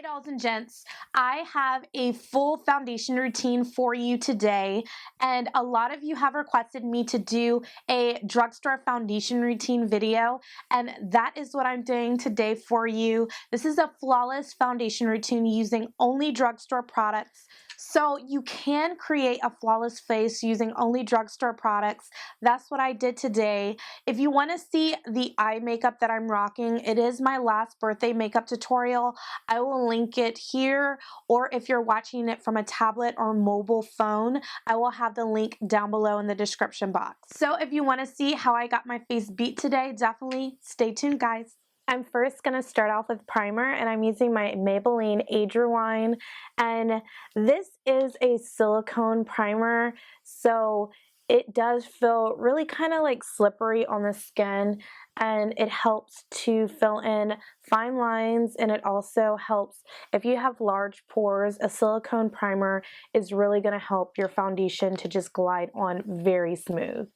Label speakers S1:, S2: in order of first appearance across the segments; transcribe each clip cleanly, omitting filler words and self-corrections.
S1: dolls and gents, I have a full foundation routine for you today, and a lot of you have requested me to do a drugstore foundation routine video, and that is what I'm doing today for you. This is a flawless foundation routine using only drugstore products. So you can create a flawless face using only drugstore products. That's what I did today. If you want to see the eye makeup that I'm rocking, it is my last birthday makeup tutorial. I will link it here, or if you're watching it from a tablet or mobile phone, I will have the link down below in the description box. So if you want to see how I got my face beat today, definitely stay tuned, guys. I'm first going to start off with primer, and I'm using my Maybelline Age Rewind, and this is a silicone primer, so it does feel really kind of like slippery on the skin, and it helps to fill in fine lines, and it also helps if you have large pores. A silicone primer is really going to help your foundation to just glide on very smooth.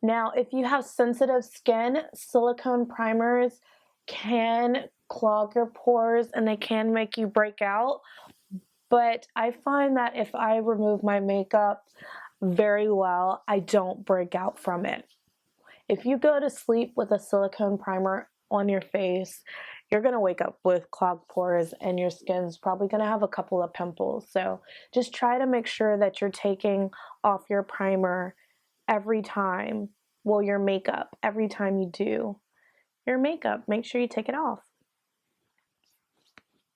S1: Now, if you have sensitive skin, silicone primers can clog your pores and they can make you break out. But I find that if I remove my makeup very well, I don't break out from it. If you go to sleep with a silicone primer on your face, you're going to wake up with clogged pores and your skin's probably going to have a couple of pimples. So just try to make sure that you're taking off your primer every time, well, your makeup, every time you do your makeup, make sure you take it off.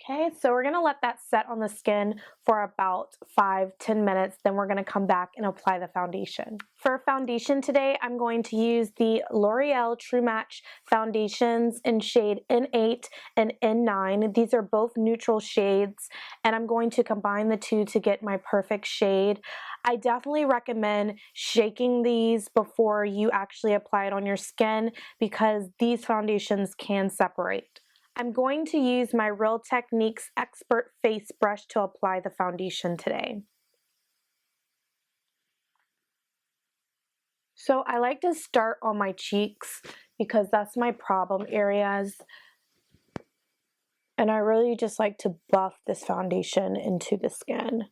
S1: Okay, so we're gonna let that set on the skin for about 5-10 minutes, then we're gonna come back and apply the foundation. For foundation today, I'm going to use the L'Oreal True Match foundations in shade N8 and N9. These are both neutral shades, and I'm going to combine the two to get my perfect shade. I definitely recommend shaking these before you actually apply it on your skin because these foundations can separate. I'm going to use my Real Techniques Expert Face Brush to apply the foundation today. So I like to start on my cheeks because that's my problem areas. And I really just like to buff this foundation into the skin.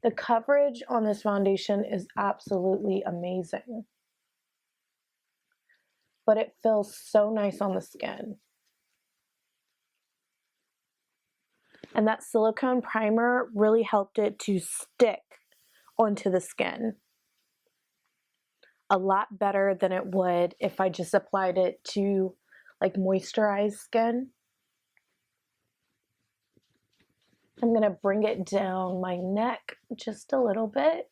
S1: The coverage on this foundation is absolutely amazing. But it feels so nice on the skin. And that silicone primer really helped it to stick onto the skin a lot better than it would if I just applied it to like moisturized skin. I'm going to bring it down my neck just a little bit.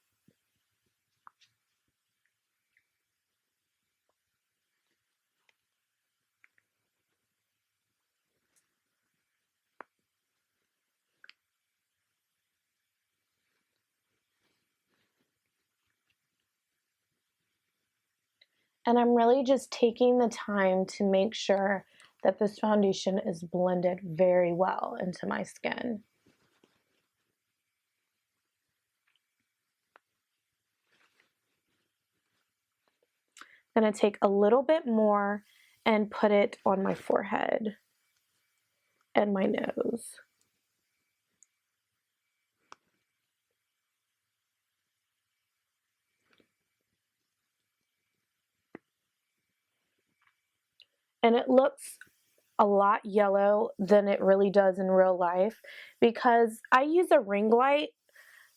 S1: And I'm really just taking the time to make sure that this foundation is blended very well into my skin. I'm going to take a little bit more and put it on my forehead and my nose. And it looks a lot yellow than it really does in real life because I use a ring light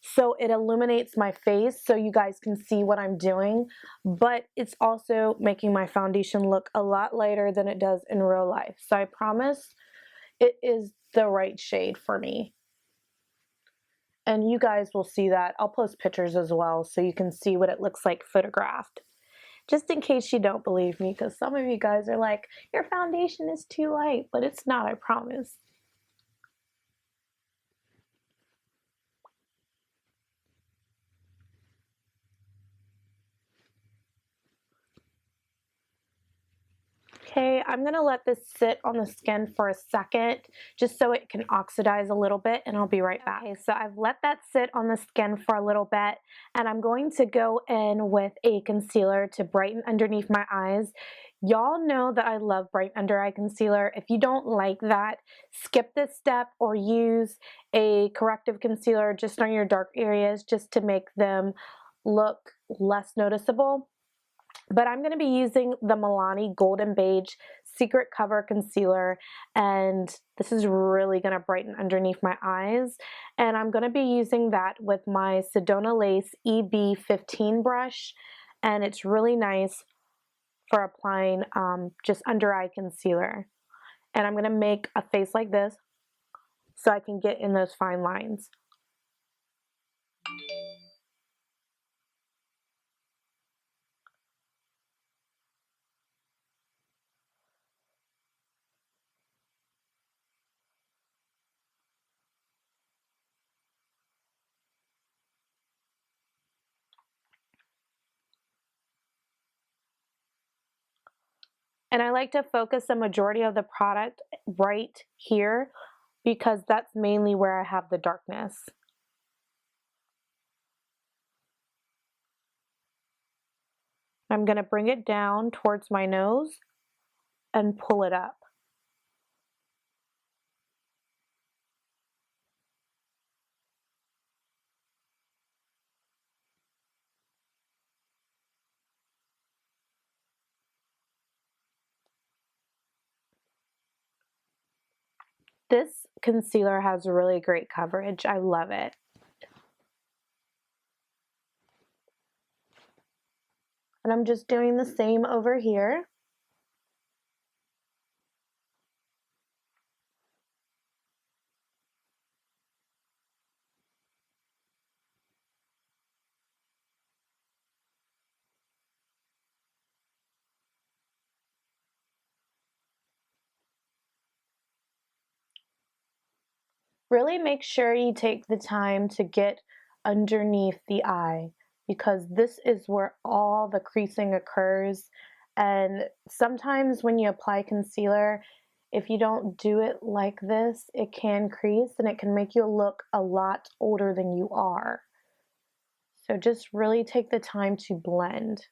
S1: so it illuminates my face so you guys can see what I'm doing, but it's also making my foundation look a lot lighter than it does in real life. So I promise it is the right shade for me. And you guys will see that. I'll post pictures as well so you can see what it looks like photographed. Just in case you don't believe me, because some of you guys are like, your foundation is too light, but it's not, I promise. Okay, I'm gonna let this sit on the skin for a second just so it can oxidize a little bit, and I'll be right back. Okay, so I've let that sit on the skin for a little bit, and I'm going to go in with a concealer to brighten underneath my eyes. Y'all know that I love bright under eye concealer. If you don't like that, skip this step or use a corrective concealer just on your dark areas just to make them look less noticeable. But I'm going to be using the Milani Golden Beige Secret Cover Concealer, and this is really going to brighten underneath my eyes. And I'm going to be using that with my Sedona Lace EB15 brush, and it's really nice for applying just under eye concealer. And I'm going to make a face like this so I can get in those fine lines. And I like to focus the majority of the product right here because that's mainly where I have the darkness. I'm going to bring it down towards my nose and pull it up. This concealer has really great coverage. I love it. And I'm just doing the same over here. Really make sure you take the time to get underneath the eye because this is where all the creasing occurs. And sometimes when you apply concealer, if you don't do it like this, it can crease and it can make you look a lot older than you are. So just really take the time to blend.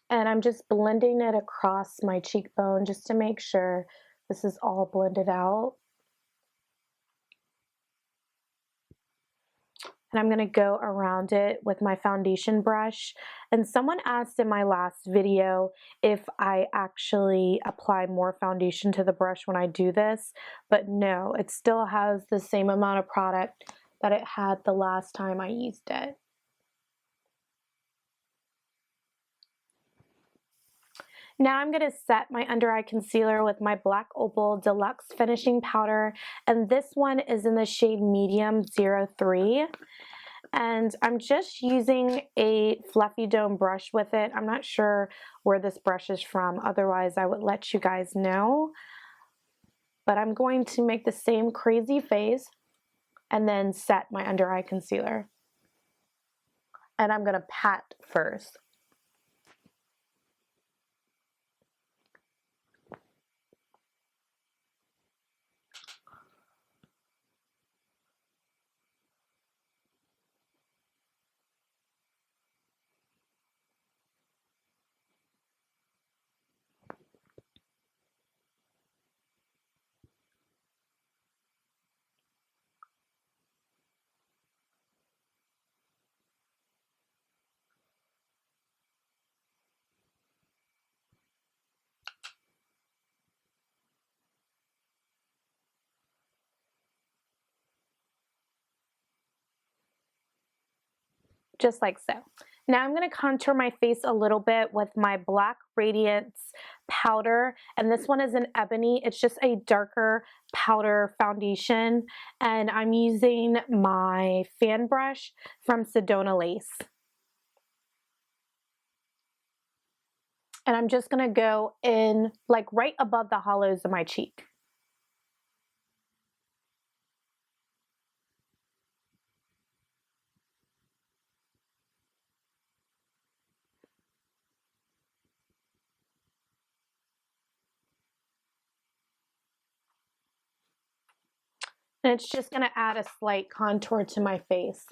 S1: And I'm just blending it across my cheekbone just to make sure this is all blended out. And I'm going to go around it with my foundation brush. And someone asked in my last video if I actually apply more foundation to the brush when I do this, but no, it still has the same amount of product that it had the last time I used it. Now I'm going to set my under eye concealer with my Black Opal Deluxe Finishing Powder, and this one is in the shade Medium 03. And I'm just using a fluffy dome brush with it. I'm not sure where this brush is from, otherwise I would let you guys know. But I'm going to make the same crazy face and then set my under eye concealer. And I'm going to pat first. Just like so. Now I'm going to contour my face a little bit with my Black Radiance powder, and this one is an ebony. It's just a darker powder foundation, and I'm using my fan brush from Sedona Lace. And I'm just gonna go in like right above the hollows of my cheek. And it's just gonna add a slight contour to my face.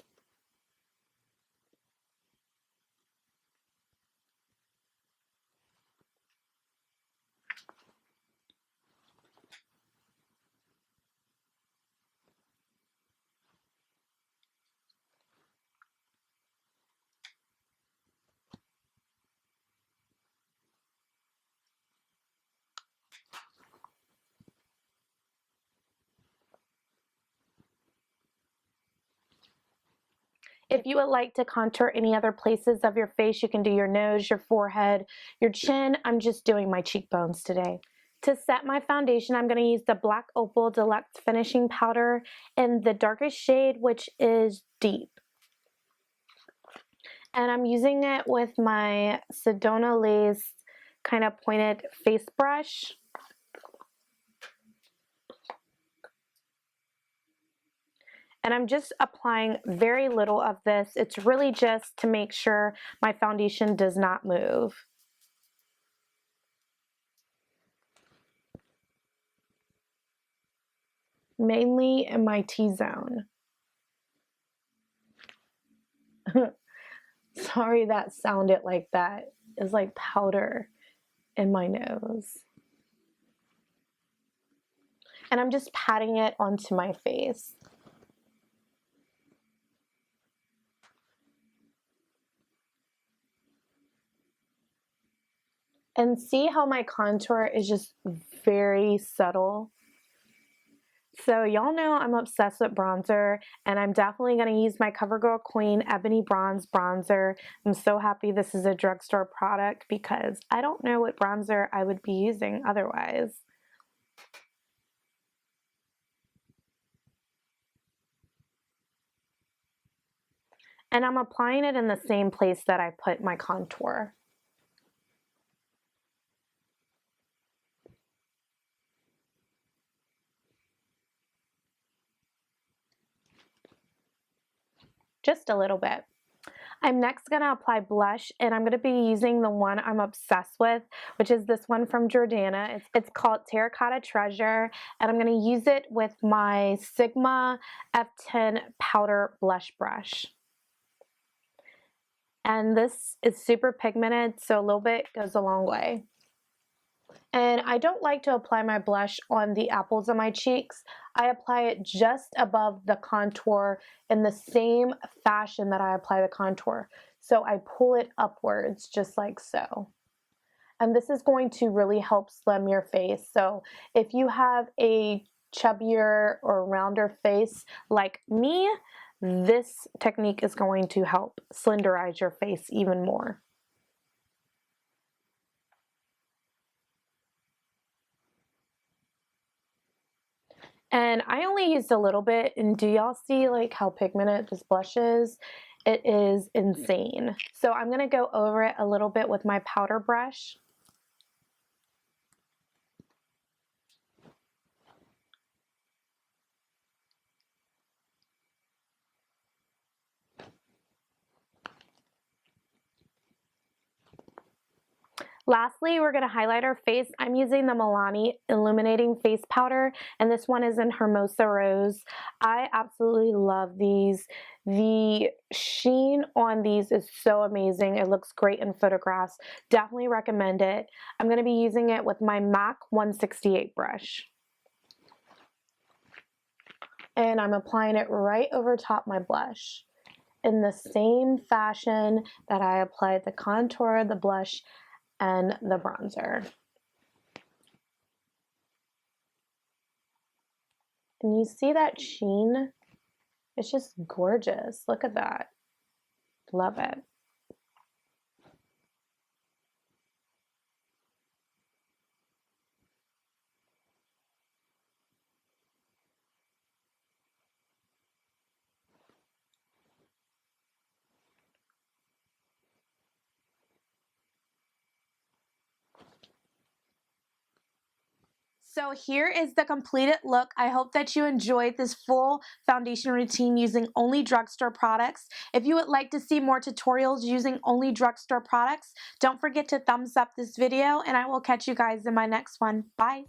S1: If you would like to contour any other places of your face, you can do your nose, your forehead, your chin. I'm just doing my cheekbones today. To set my foundation, I'm going to use the Black Opal Deluxe Finishing Powder in the darkest shade, which is Deep. And I'm using it with my Sedona Lace kind of pointed face brush. And I'm just applying very little of this. It's really just to make sure my foundation does not move. Mainly in my T-zone. Sorry that sounded like that. It's like powder in my nose. And I'm just patting it onto my face. And see how my contour is just very subtle? So y'all know I'm obsessed with bronzer, and I'm definitely going to use my CoverGirl Queen Ebony Bronze Bronzer. I'm so happy this is a drugstore product because I don't know what bronzer I would be using otherwise. And I'm applying it in the same place that I put my contour. Just a little bit. I'm next going to apply blush, and I'm going to be using the one I'm obsessed with, which is this one from Jordana. It's called Terracotta Treasure, and I'm going to use it with my Sigma F10 powder blush brush. And this is super pigmented, so a little bit goes a long way. And I don't like to apply my blush on the apples of my cheeks. I apply it just above the contour in the same fashion that I apply the contour. So I pull it upwards just like so. And this is going to really help slim your face. So if you have a chubbier or rounder face like me, this technique is going to help slenderize your face even more. And I only used a little bit, and do y'all see like how pigmented this blush is? It is insane. So I'm gonna go over it a little bit with my powder brush. Lastly, we're going to highlight our face. I'm using the Milani Illuminating Face Powder, and this one is in Hermosa Rose. I absolutely love these. The sheen on these is so amazing. It looks great in photographs. Definitely recommend it. I'm going to be using it with my MAC 168 brush. And I'm applying it right over top my blush in the same fashion that I applied the contour, the blush, and the bronzer. And you see that sheen? It's just gorgeous. Look at that. Love it. So here is the completed look. I hope that you enjoyed this full foundation routine using only drugstore products. If you would like to see more tutorials using only drugstore products, don't forget to thumbs up this video, and I will catch you guys in my next one. Bye.